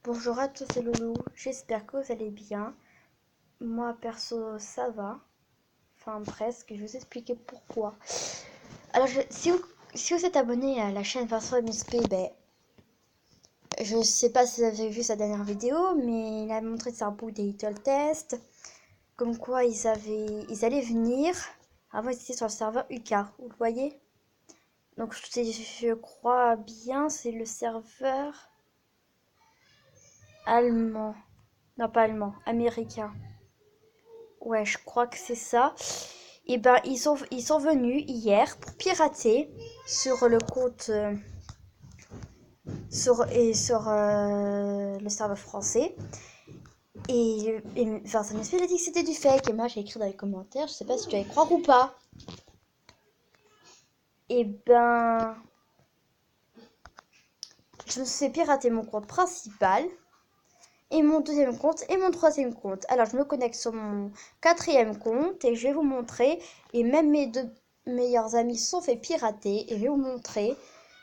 Bonjour à tous les loulous, j'espère que vous allez bien. Moi perso ça va, enfin presque, je vais vous expliquer pourquoi. Alors si vous êtes abonné à la chaîne Vincent MSP, je sais pas si vous avez vu sa dernière vidéo, mais il a montré ça un peu des little tests, comme quoi ils allaient venir. Avant ils étaient sur le serveur UK, vous le voyez. Donc je crois bien c'est le serveur allemand. Non, pas allemand, américain. Ouais, je crois que c'est ça. Et ils sont venus hier pour pirater sur le compte sur le serveur français. Vincent Messi a dit que c'était du fake. Et moi, j'ai écrit dans les commentaires, je sais pas si tu vas y croire ou pas. Et ben, je me suis fait pirater mon compte principal et mon deuxième compte et mon troisième compte. Alors, je me connecte sur mon quatrième compte et je vais vous montrer. Et même mes deux meilleurs amis se sont fait pirater et je vais vous montrer.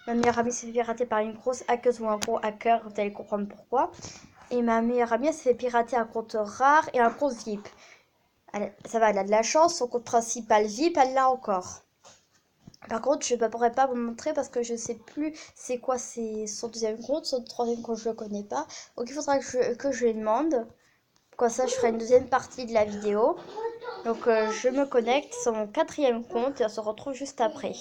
Ma meilleure amie s'est fait pirater par une grosse hackeuse ou un gros hacker, vous allez comprendre pourquoi. Et ma meilleure amie s'est fait pirater un compte rare et un compte VIP. Ça va, elle a de la chance, son compte principal VIP, elle l'a encore. Par contre, je ne pourrais pas vous montrer parce que je ne sais plus c'est quoi son deuxième compte, son troisième compte, je ne le connais pas. Donc il faudra que je lui demande. Comme ça, je ferai une deuxième partie de la vidéo. Donc je me connecte sur mon quatrième compte et on se retrouve juste après.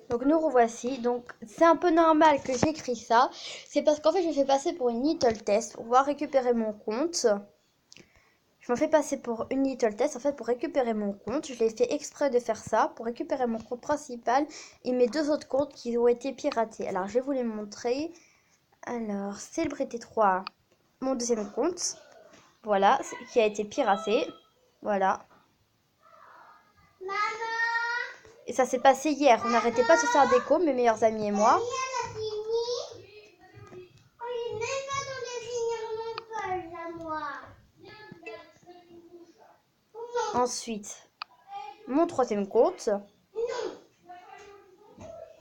Donc nous revoici. Donc c'est un peu normal que j'écris ça. C'est parce qu'en fait, je me fais passer pour une little test pour pouvoir récupérer mon compte. Je me fais passer pour une little test en fait pour récupérer mon compte. Je l'ai fait exprès de faire ça pour récupérer mon compte principal et mes deux autres comptes qui ont été piratés. Alors je vais vous les montrer. Alors Célébrité 3, mon deuxième compte. Voilà, qui a été piraté. Voilà. Et ça s'est passé hier. On n'arrêtait pas de se faire déco, mes meilleurs amis et moi. Ensuite, mon troisième compte.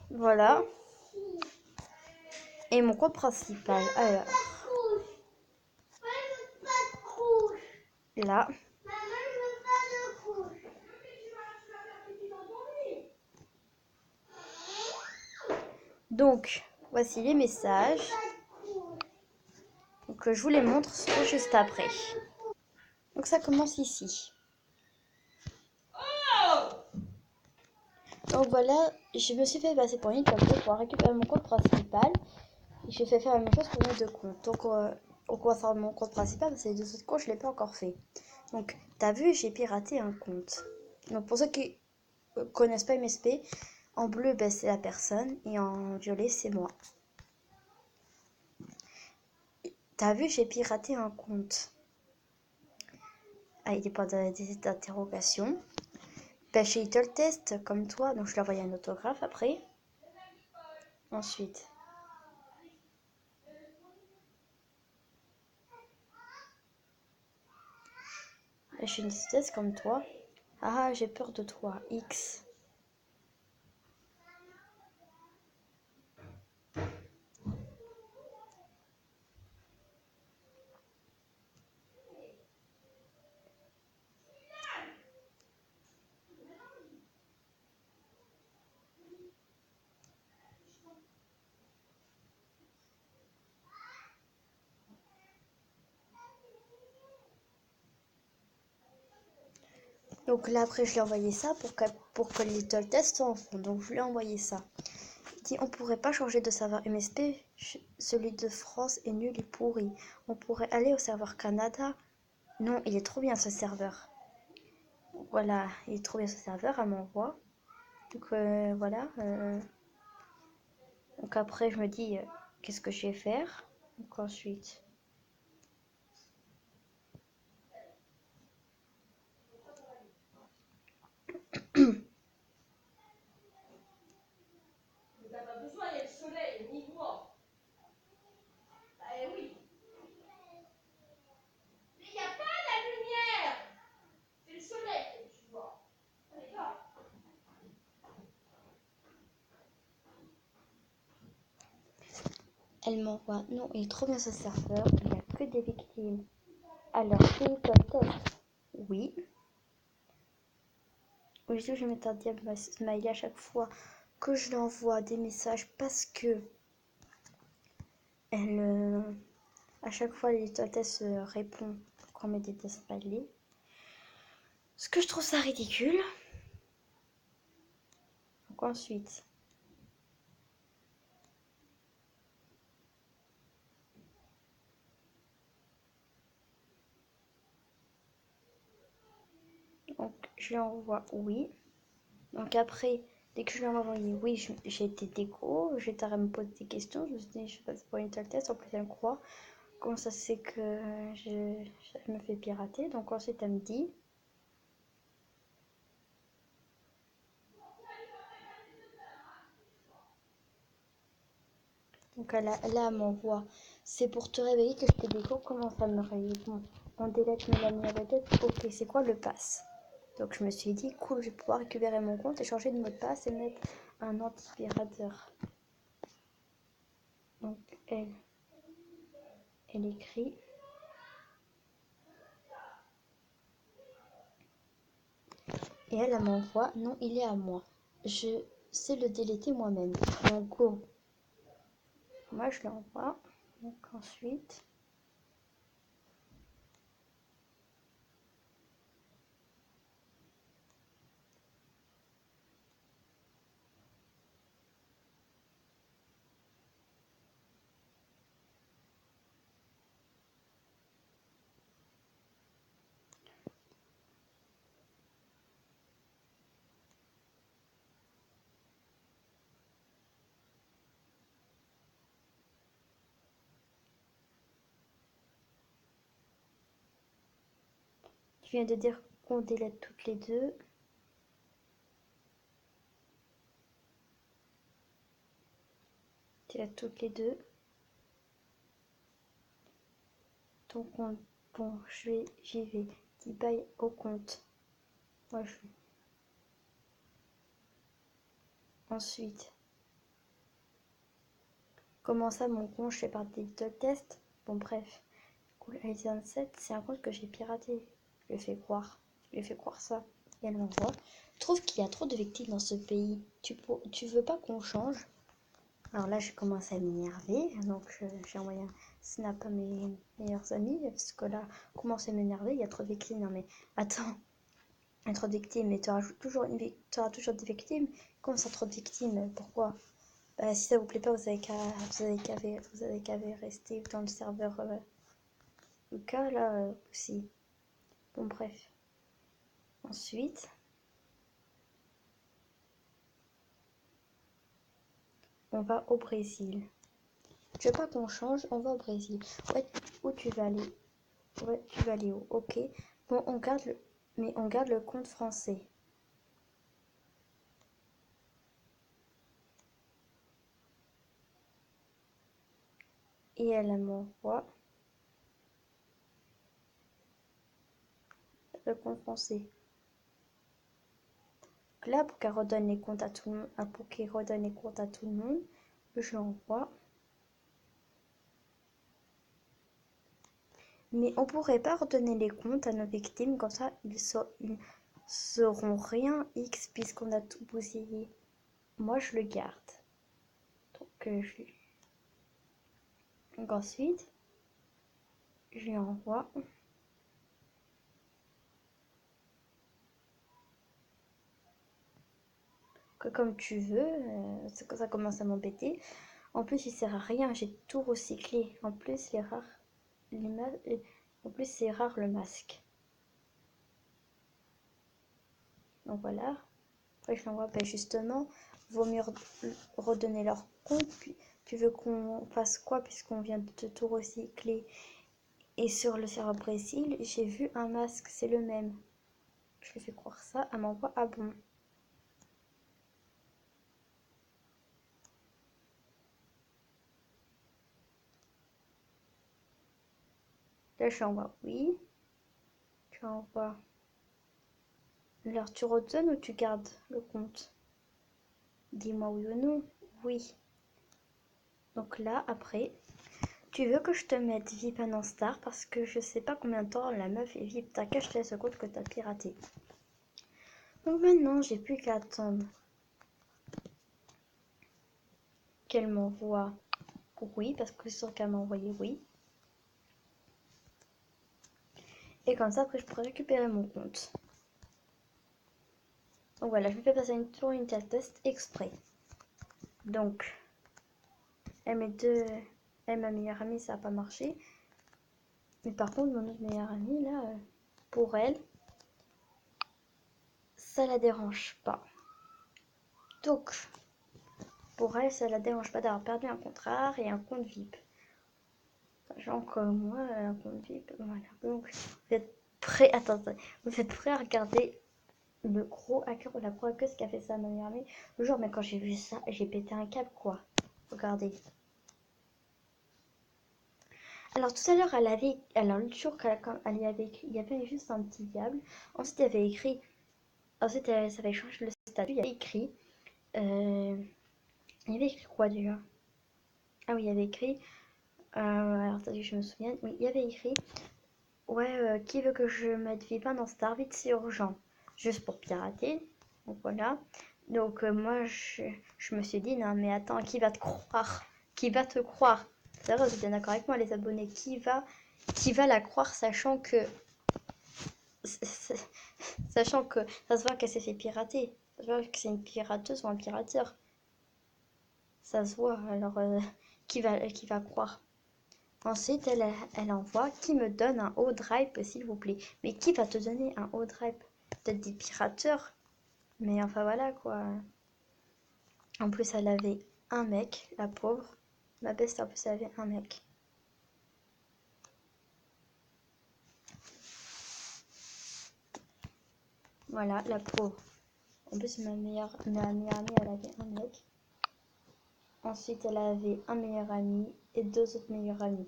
Voilà. Et mon compte principal. Alors. Là. Donc, voici les messages. Donc, je vous les montre juste après. Donc, ça commence ici. Donc, voilà, je me suis fait passer pour une tablette pour récupérer mon compte principal. Et j'ai fait faire la même chose pour mes deux comptes. Donc, on commence par mon compte principal parce que les deux autres comptes, je ne l'ai pas encore fait. Donc, t'as vu, j'ai piraté un compte. Donc, pour ceux qui connaissent pas MSP, en bleu, c'est la personne et en violet, c'est moi. T'as vu, j'ai piraté un compte. Avec des points d'interrogation. Chez Little Test, comme toi, donc je lui ai envoyé un autographe après. Ensuite, chez une Test comme toi. Ah, j'ai peur de toi, X. Donc là, après, je lui ai envoyé ça pour que Little Test soit en fond. Donc, je lui ai envoyé ça. Il dit, on pourrait pas changer de serveur MSP. Celui de France est nul et pourri. On pourrait aller au serveur Canada. Non, il est trop bien ce serveur. Voilà, il est trop bien ce serveur, elle m'envoie. Donc voilà. Donc après, je me dis, qu'est-ce que je vais faire? Donc ensuite. Elle m'envoie, non, il est trop bien ce serveur, il n'y a que des victimes. Alors, test. Oui. Oui, je vais m'interdire ma smiley à chaque fois que je lui envoie des messages parce que elle, à chaque fois, l'étoilesse répond quand on met des smiley. Ce que je trouve ça ridicule. Donc ensuite, donc je lui envoie oui. Donc après, dès que je lui ai envoyé oui, j'ai été déco, j'étais à me poser des questions. Je me suis dit, je passe pour une test. En plus, elle me croit. Comment ça c'est que je me fais pirater? Donc ensuite, elle me dit. Donc là, elle m'envoie. C'est pour te réveiller que je te déco. Comment ça me réveille? Bon, on délète mes amis à la tête. Ok, c'est quoi le pass? Donc je me suis dit, cool, je vais pouvoir récupérer mon compte et changer de mot de passe et mettre un anti-pirateur. Donc elle écrit. Et elle m'envoie, non, il est à moi. Je sais le déléter moi-même. Donc go. Moi je l'envoie. Donc ensuite. Tu viens de dire qu'on délète toutes les deux. Délète toutes les deux. Donc bon, j'y vais. Dis bye au compte. Moi je. Ensuite. Comment ça mon compte, je fais partie de test? Bon bref. Cool, Elise27, c'est un compte que j'ai piraté. Je lui ai fait croire. Je lui ai fait croire ça. Et elle m'envoie. Je trouve qu'il y a trop de victimes dans ce pays. Tu veux pas qu'on change? Alors là, j'ai commencé à m'énerver. Donc j'ai envoyé un snap à mes meilleurs amis. Parce que là, commence à m'énerver. Il y a trop de victimes. Non mais attends. Il y a trop de victimes. Mais tu auras toujours des victimes. Comment ça, trop de victimes? Pourquoi? Bah, si ça vous plaît pas, vous avez qu'à rester dans le serveur le cas là aussi. Bon bref. Ensuite, on va au Brésil. Je veux pas qu'on change, on va au Brésil. Ouais, où tu vas aller? Ouais, tu vas aller où? Ok. Bon, mais on garde le compte français. Et elle m'envoie le compte français. Là, pour qu'elle redonne les comptes à tout le monde, pour qu'elle redonne les comptes à tout le monde, je l'envoie. Mais on pourrait pas redonner les comptes à nos victimes, comme ça ils seront rien X puisqu'on a tout bousillé. Moi je le garde. Donc ensuite, je lui envoie. Que comme tu veux, ça commence à m'embêter. En plus, il sert à rien, j'ai tout recyclé. En plus, c'est rare. En plus, c'est rare le masque. Donc voilà. Après, je l'envoie. Ben justement, vaut mieux redonner leur compte. Puis, tu veux qu'on fasse quoi puisqu'on vient de tout recycler? Et sur le serveur Brésil, j'ai vu un masque, c'est le même. Je lui fais croire ça, elle m'envoie ah bon. Là, je lui envoie oui. Tu envoies. Alors, tu redonnes ou tu gardes le compte? Dis-moi oui ou non. Oui. Donc là, après, tu veux que je te mette VIP un Star parce que je sais pas combien de temps la meuf est VIP. T'as qu'à jeter ce compte que t'as piraté. Donc maintenant, j'ai plus qu'à attendre qu'elle m'envoie oui, parce que c'est sûr qu'elle m'a envoyé oui. Et comme ça, après, je pourrais récupérer mon compte. Donc voilà, je me fais passer une tour unité test exprès. Donc, elle ma meilleure amie, ça n'a pas marché. Mais par contre, mon autre meilleure amie, là, pour elle, ça la dérange pas. Donc, pour elle, ça la dérange pas d'avoir perdu un contrat et un compte VIP. Sachant que moi, un compte VIP, voilà. Donc, vous êtes prêts, attendez, vous êtes prêts à regarder le gros hacker ou la gros hackeuse qui a fait ça à ma meilleure amie le jour, mais quand j'ai vu ça, j'ai pété un câble, quoi. Regardez. Alors tout à l'heure, alors l'autre jour, elle y avait écrit, il y avait juste un petit diable. Ensuite, il y avait écrit, ensuite, ça avait changé le statut. Il y avait écrit, il y avait écrit quoi déjà? Ah oui, il y avait écrit, alors attendez, je me souviens. Oui, il y avait écrit, ouais, qui veut que je mette Vipin dans Star vite, c'est urgent, juste pour pirater. Donc voilà. Donc moi, je me suis dit, non mais attends, qui va te croire? Qui va te croire? C'est vrai, vous êtes bien d'accord avec moi, les abonnés, qui va la croire, sachant que sachant que ça se voit qu'elle s'est fait pirater. Ça se voit que c'est une pirateuse ou un pirateur. Ça se voit, alors qui va croire? Ensuite, elle envoie qui me donne un haut drive, s'il vous plaît. Mais qui va te donner un haut drive? Peut-être des pirateurs. Mais enfin voilà quoi. En plus, elle avait un mec, la pauvre. Ma best, en plus, elle avait un mec. Voilà, la pauvre. En plus, ma meilleure amie, elle avait un mec. Ensuite, elle avait un meilleur ami et deux autres meilleurs amis.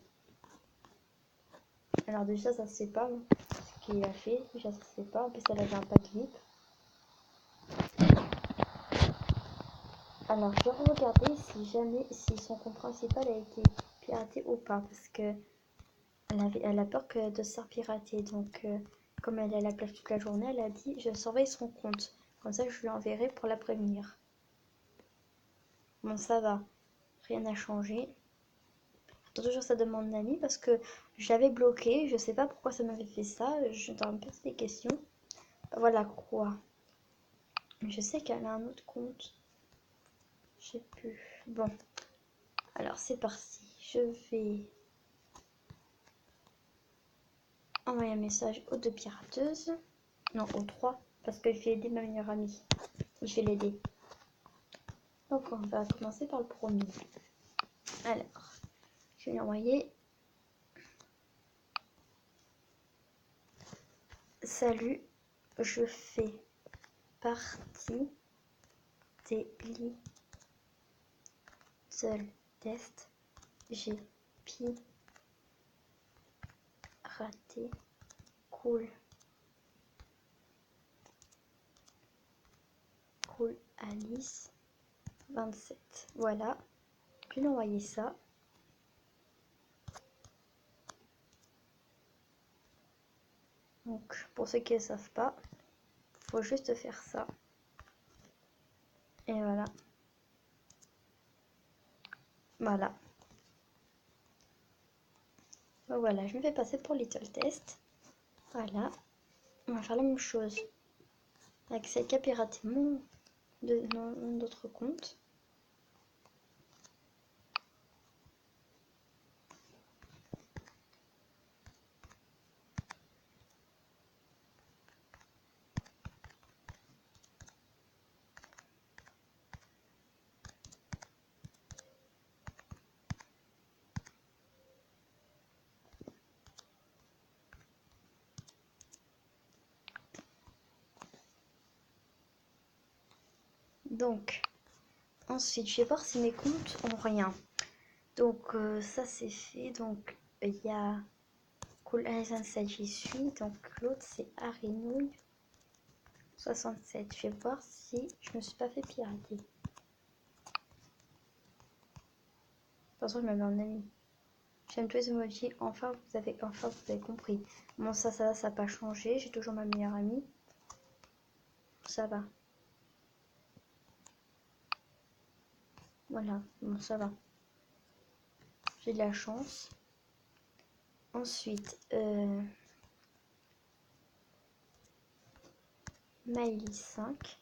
Alors déjà, ça se sait pas ce qu'il a fait. Déjà, ça se sait pas. En plus, elle avait un pack VIP. Alors, je vais regarder si son compte principal a été piraté ou pas. Parce que elle a peur de se faire pirater. Donc, comme elle est à la plage toute la journée, elle a dit, je surveille son compte. Comme ça, je lui enverrai pour la prévenir. Bon, ça va. Rien n'a changé. J'attends toujours sa demande d'amis parce que j'avais bloqué. Je sais pas pourquoi ça m'avait fait ça. Je dois me poser des questions. Voilà quoi. Je sais qu'elle a un autre compte. Je sais plus. Bon. Alors c'est parti. Je vais envoyer un message aux deux pirateuses. Non, aux trois. Parce que je vais aider ma meilleure amie. Je vais l'aider. Donc on va commencer par le premier. Alors, je vais lui envoyer. Salut, je fais partie des Little Test. J'ai piraté. Cool. Cool Alice 27. Voilà. Je vais lui envoyer ça. Donc, pour ceux qui ne savent pas, faut juste faire ça. Et voilà. Voilà. Donc voilà, je me fais passer pour Little Test. Voilà. On va faire la même chose avec celle qui a piraté mon autre compte. Donc, ensuite, je vais voir si mes comptes ont rien. Donc, ça c'est fait. Donc, il y a Cool Alice 27, j'y suis. Donc, l'autre c'est Harinouille 67. Je vais voir si je me suis pas fait pirater. façon, je me mets en ami. J'aime tous les emojis. Enfin, vous avez compris. Bon, ça n'a pas changé. J'ai toujours ma meilleure amie. Ça va. Voilà, bon, ça va. J'ai de la chance. Ensuite, Maëlys 5.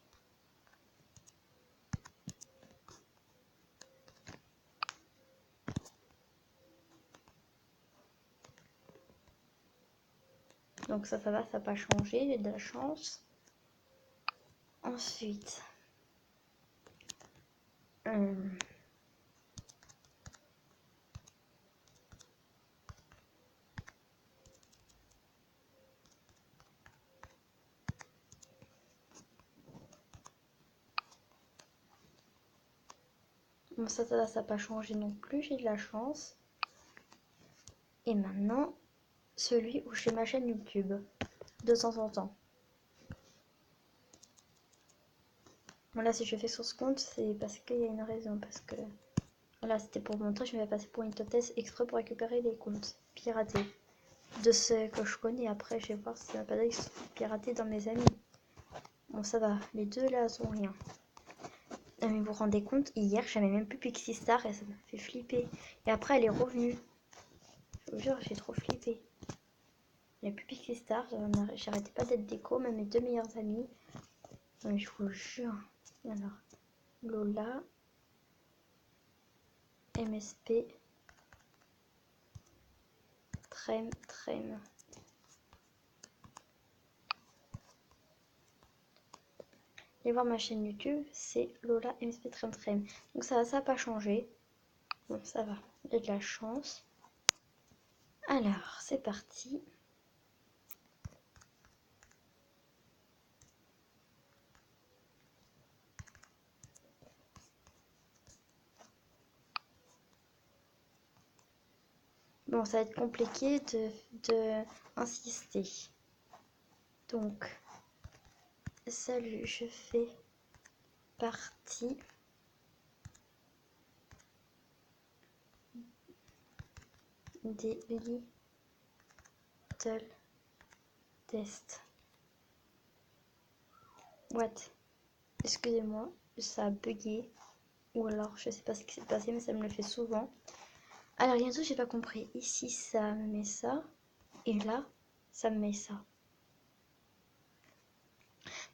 Donc ça va, ça n'a pas changé, j'ai de la chance. Ensuite, bon, ça n'a pas changé non plus, j'ai de la chance. Et maintenant, celui où je fais ma chaîne YouTube, de temps en temps. Bon là, si je fais sur ce compte, c'est parce qu'il y a une raison, parce que... Voilà, c'était pour montrer, je vais passer pour une test exprès pour récupérer les comptes piratés. De ceux que je connais, après, je vais voir si ça va pas être piraté dans mes amis. Bon, ça va, les deux là sont rien. Mais vous vous rendez compte, hier, j'avais même plus Pixie Star et ça m'a fait flipper. Et après, elle est revenue. Je vous jure, j'ai trop flippé. Il n'y a plus Pixie Star, j'arrêtais pas d'être déco, même mes deux meilleures amies. Mais je vous jure. Alors, Lola, MSP, Trem. Allez voir ma chaîne YouTube, c'est Lola MSP Trem. Donc ça n'a pas changé. Bon, ça va, j'ai de la chance. Alors, c'est parti. Bon, ça va être compliqué de insister. Donc, salut, je fais partie des Little Test. What? Excusez-moi, ça a bugué. Ou alors, je sais pas ce qui s'est passé, mais ça me le fait souvent. Alors, il y a un truc que j'ai pas compris. Ici, ça me met ça. Et là, ça me met ça.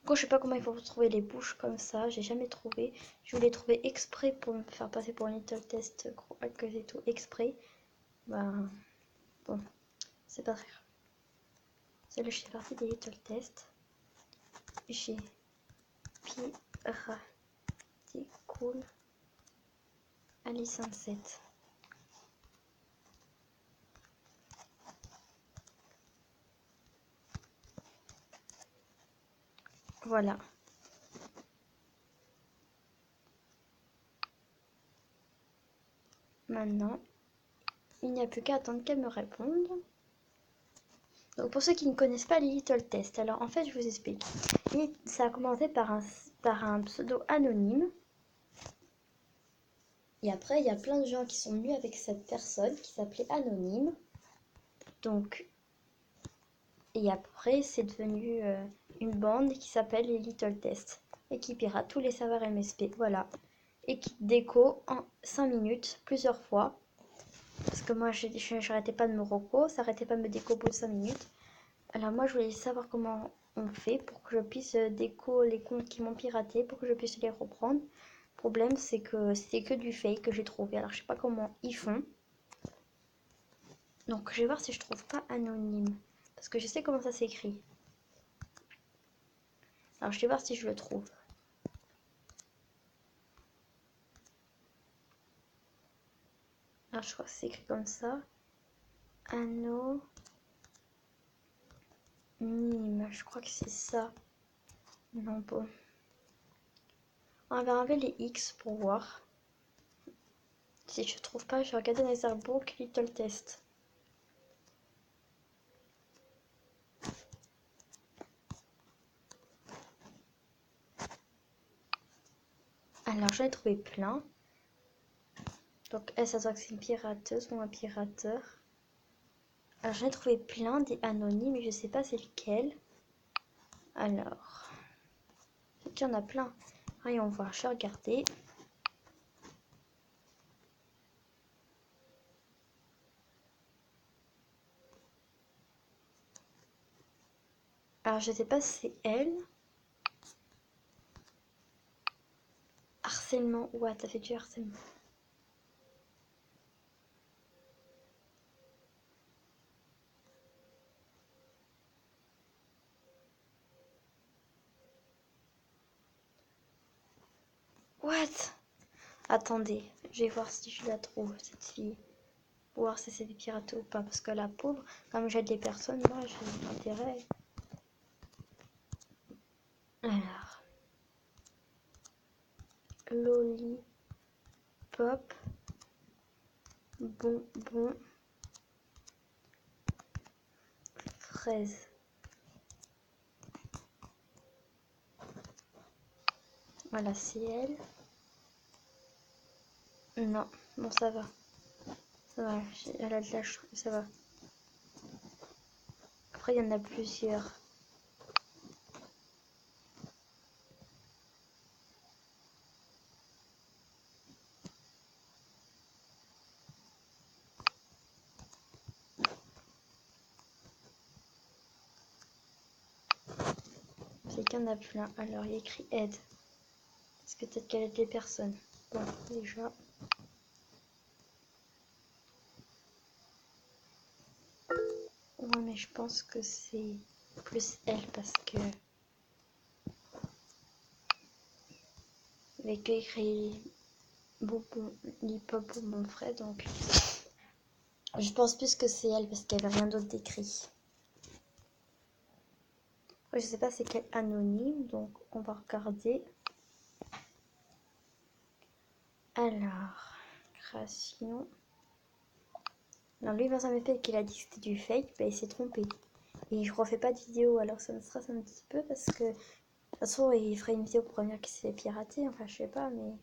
Quand je sais pas comment il faut trouver les bouches comme ça, j'ai jamais trouvé. Je voulais trouver exprès pour me faire passer pour un Little Test gros hackers et tout, exprès. Ben, bon, c'est pas très grave. Celle-là, je fais partie des Little Test. J'ai piraté cool Alice 7. Voilà. Maintenant, il n'y a plus qu'à attendre qu'elle me réponde. Donc pour ceux qui ne connaissent pas les Little Test, alors en fait je vous explique. Et ça a commencé par un pseudo anonyme. Et après il y a plein de gens qui sont venus avec cette personne qui s'appelait Anonyme. Donc, et après c'est devenu une bande qui s'appelle les Little Test. Et qui pirate tous les serveurs MSP. Voilà. Et qui déco en 5 minutes, plusieurs fois. Parce que moi j'arrêtais pas de me reco, ça arrêtait pas de me déco au bout de 5 minutes. Alors moi je voulais savoir comment on fait pour que je puisse déco les comptes qui m'ont piraté, pour que je puisse les reprendre. Le problème c'est que c'est que du fake que j'ai trouvé, alors je sais pas comment ils font. Donc je vais voir si je trouve pas anonyme, parce que je sais comment ça s'écrit. Alors je vais voir si je le trouve. Alors je crois que c'est écrit comme ça. Anonyme, je crois que c'est ça. Non, bon. On va enlever les X pour voir. Si je trouve pas, je vais regarder dans les artbooks Little Test. Alors j'en ai trouvé plein. Donc elle, ça se voit que c'est une pirateuse ou un pirateur. Alors j'en ai trouvé plein des anonymes, mais je sais pas c'est lequel. Alors, il y en a plein. Voyons voir, je vais regarder. Alors je sais pas si c'est elle. Harcèlement, ouais, t'as fait du harcèlement. What? Attendez, je vais voir si je la trouve, cette fille. Voir si c'est des pirates ou pas. Parce que la pauvre, comme j'aide les personnes, moi j'ai intérêt. Alors. Lollipop. Bonbon. Fraise. Voilà, c'est elle. Non, bon ça va. Ça va, elle a de la chance, ça va. Après, il y en a plusieurs. C'est qu'il y en a plein. Alors, il y a écrit aide. Est-ce que peut-être qu'elle aide les personnes? Bon, déjà. Ouais, mais je pense que c'est plus elle parce que... Avec écrit bonbon, l'hip-hop bonbon frais, donc... Je pense plus que c'est elle parce qu'il n'y avait rien d'autre d'écrit. Je sais pas c'est quel anonyme, donc on va regarder. Alors, création. Non, lui, Vincent Mépé, qu'il a dit que c'était du fake, bah, il s'est trompé. Et je refais pas de vidéo, alors ça me stresse un petit peu parce que de toute façon, il ferait une vidéo pour dire qu'il s'est fait pirater, enfin, je sais pas, mais.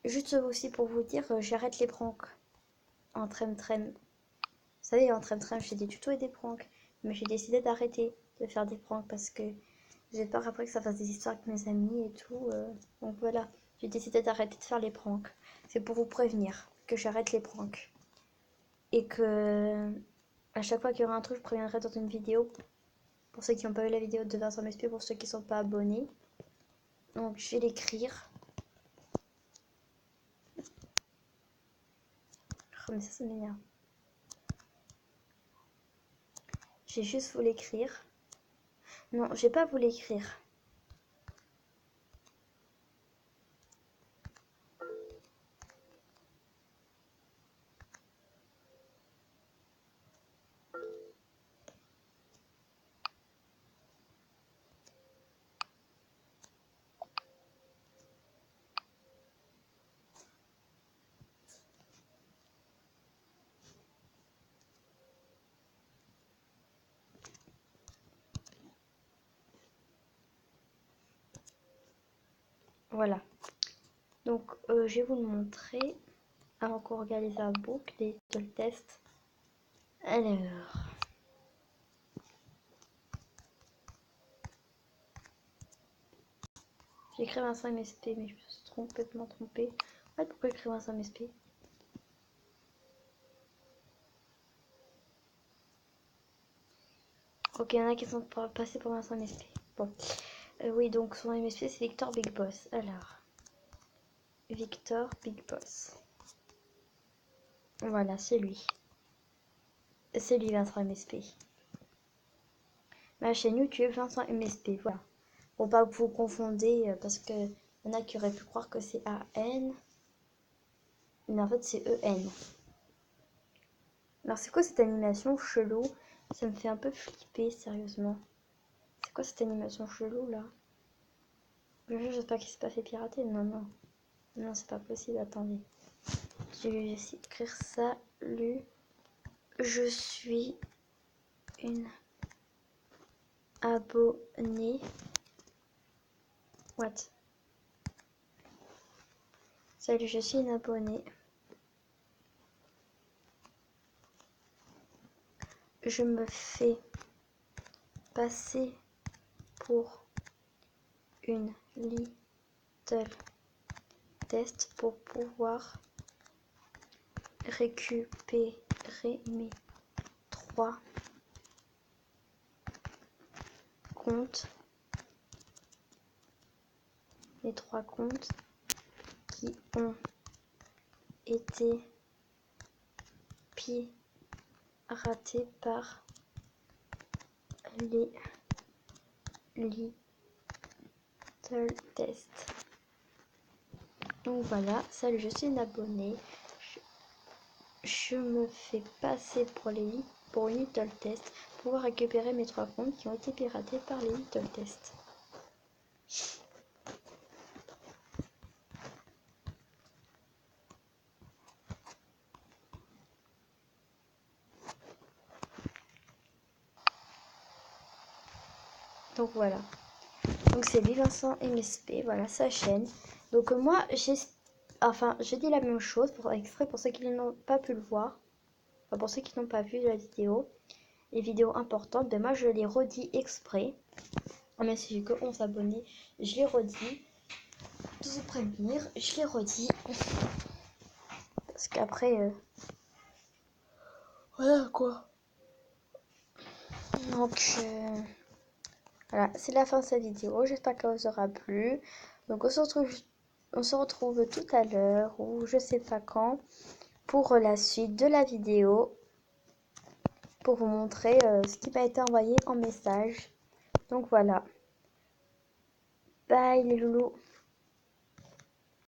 Juste aussi pour vous dire, j'arrête les pranks en trem-trem. Vous savez, en trem-trem, je fais des tutos et des pranks. Mais j'ai décidé d'arrêter de faire des pranks parce que j'ai peur après que ça fasse des histoires avec mes amis et tout. Donc voilà, j'ai décidé d'arrêter de faire les pranks. C'est pour vous prévenir que j'arrête les pranks. Et que à chaque fois qu'il y aura un truc, je préviendrai dans une vidéo. Pour ceux qui n'ont pas vu la vidéo de Vincent Mespé, pour ceux qui ne sont pas abonnés. Donc je vais l'écrire. Oh, mais ça m'énerve. Je vais juste vous l'écrire. Non, je vais pas vous l'écrire. Voilà. Donc je vais vous le montrer avant qu'on regarde les boucles et que le test. Alors. J'ai écrit Vincent MSP, mais je me suis complètement trompée. En fait, pourquoi écrire Vincent MSP? Ok, il y en a qui sont passés pour Vincent MSP. Bon. Oui, donc son MSP c'est Victor Big Boss. Alors. Victor Big Boss. Voilà, c'est lui. C'est lui, Vincent MSP. Ma chaîne YouTube, Vincent MSP. Voilà. Pour pas que vous confondez, parce que y en a qui auraient pu croire que c'est AN. Mais en fait, c'est EN. Alors, c'est quoi cette animation chelou? Ça me fait un peu flipper, sérieusement. C'est quoi cette animation chelou, là? J'espère qu'il s'est pas fait pirater. Non, non. Non, c'est pas possible. Attendez. Je vais essayer d'écrire ça. Je suis une abonnée. What? Salut, je suis une abonnée je me fais passer pour une little test pour pouvoir récupérer mes 3 comptes. Les 3 comptes qui ont été piratés par les Little Test. Donc voilà, salut, je suis une abonnée. Je me fais passer pour une Little Test pour pouvoir récupérer mes 3 comptes qui ont été piratés par les Little Test. Donc voilà. Donc c'est lui Vincent MSP, voilà sa chaîne. Donc moi je dis la même chose pour exprès pour ceux qui n'ont pas pu le voir. Enfin, pour ceux qui n'ont pas vu la vidéo. Les vidéos importantes, ben moi je les redis exprès. Même si j'ai que 11 abonnés, je les redis. De vous prévenir, je les redis. Parce qu'après voilà quoi. Donc voilà, c'est la fin de cette vidéo. J'espère qu'elle vous aura plu. Donc on se retrouve tout à l'heure ou je sais pas quand pour la suite de la vidéo. Pour vous montrer ce qui m'a été envoyé en message. Donc voilà. Bye les loulous.